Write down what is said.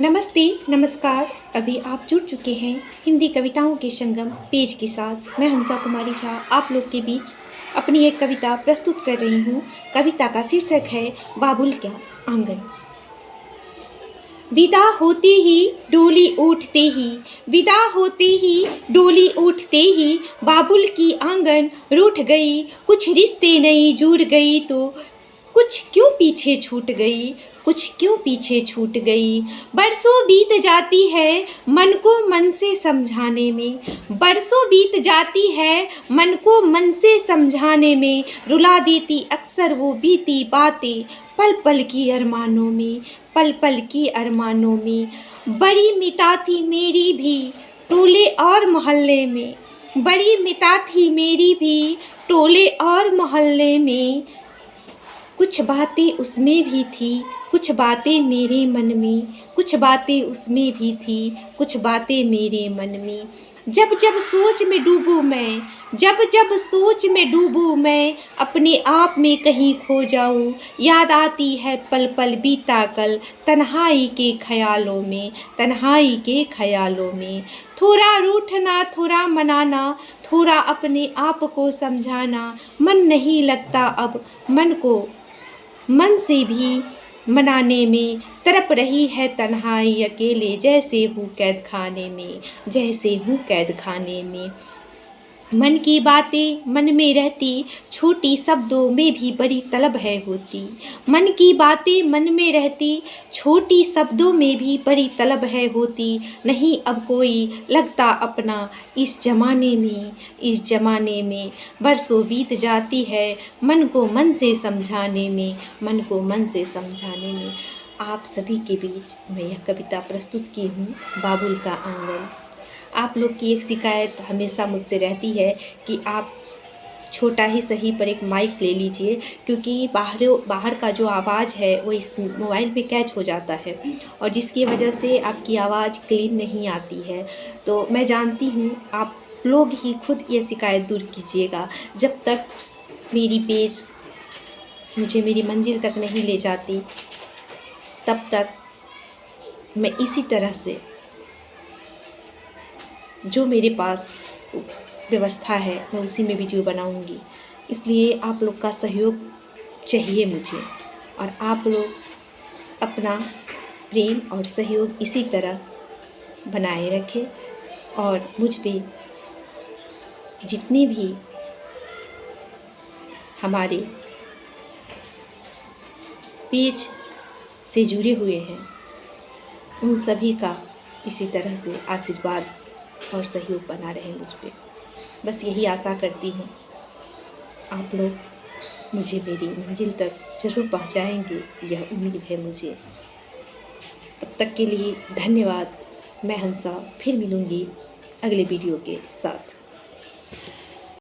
नमस्ते, नमस्कार। अभी आप जुड़ चुके हैं हिंदी कविताओं के संगम पेज के साथ। मैं हंसा कुमारी झा आप लोग के बीच अपनी एक कविता प्रस्तुत कर रही हूँ। कविता का शीर्षक है बाबुल का आंगन। विदा होते ही डोली उठते ही, विदा होते ही डोली उठते ही, बाबुल की आंगन रूठ गई। कुछ रिश्ते नहीं जुड़ गई तो कुछ क्यों पीछे छूट गई, कुछ क्यों पीछे छूट गई। बरसों बीत जाती है मन को मन से समझाने में, बरसों बीत जाती है मन को मन से समझाने में। रुला देती अक्सर वो बीती बातें पल पल की अरमानों में, पल पल की अरमानों में। बड़ी मिता थी मेरी भी टोले और मोहल्ले में, बड़ी मिता थी मेरी भी टोले और मोहल्ले में। कुछ बातें उसमें भी थी, कुछ बातें मेरे मन में, कुछ बातें उसमें भी थी, कुछ बातें मेरे मन में। जब जब सोच में डूबूं मैं, जब जब सोच में डूबूं मैं, अपने आप में कहीं खो जाऊं। याद आती है पल पल बीता कल, तन्हाई के ख्यालों में, तन्हाई के ख्यालों में। थोड़ा रूठना, थोड़ा मनाना, थोड़ा अपने आप को समझाना। मन नहीं लगता अब मन को मन से भी मनाने में। तड़प रही है तन्हाई अकेले, जैसे हूँ कैद खाने में, जैसे हूँ कैद खाने में। मन की बातें मन में रहती, छोटी शब्दों में भी बड़ी तलब है होती। मन की बातें मन में रहती, छोटी शब्दों में भी बड़ी तलब है होती। नहीं अब कोई लगता अपना इस ज़माने में, इस ज़माने में। बरसों बीत जाती है मन को मन से समझाने में, मन को मन से समझाने में। आप सभी के बीच मैं यह कविता प्रस्तुत की हूँ, बाबुल का आंगन। आप लोग की एक शिकायत हमेशा मुझसे रहती है कि आप छोटा ही सही पर एक माइक ले लीजिए, क्योंकि बाहर का जो आवाज़ है वो इस मोबाइल पे कैच हो जाता है और जिसकी वजह से आपकी आवाज़ क्लीन नहीं आती है। तो मैं जानती हूँ आप लोग ही खुद ये शिकायत दूर कीजिएगा। जब तक मेरी पेज मुझे मेरी मंजिल तक नहीं ले जाती, तब तक मैं इसी तरह से जो मेरे पास व्यवस्था है मैं उसी में वीडियो बनाऊंगी। इसलिए आप लोग का सहयोग चाहिए मुझे, और आप लोग अपना प्रेम और सहयोग इसी तरह बनाए रखें। और मुझ पे जितने भी हमारे पेज से जुड़े हुए हैं उन सभी का इसी तरह से आशीर्वाद और सहयोग बना रहे मुझ पे। बस यही आशा करती हूँ आप लोग मुझे मेरी मंजिल तक ज़रूर पहुँचाएंगे, यह उम्मीद है मुझे। तब तक के लिए धन्यवाद। मैं हंसा फिर मिलूँगी अगले वीडियो के साथ।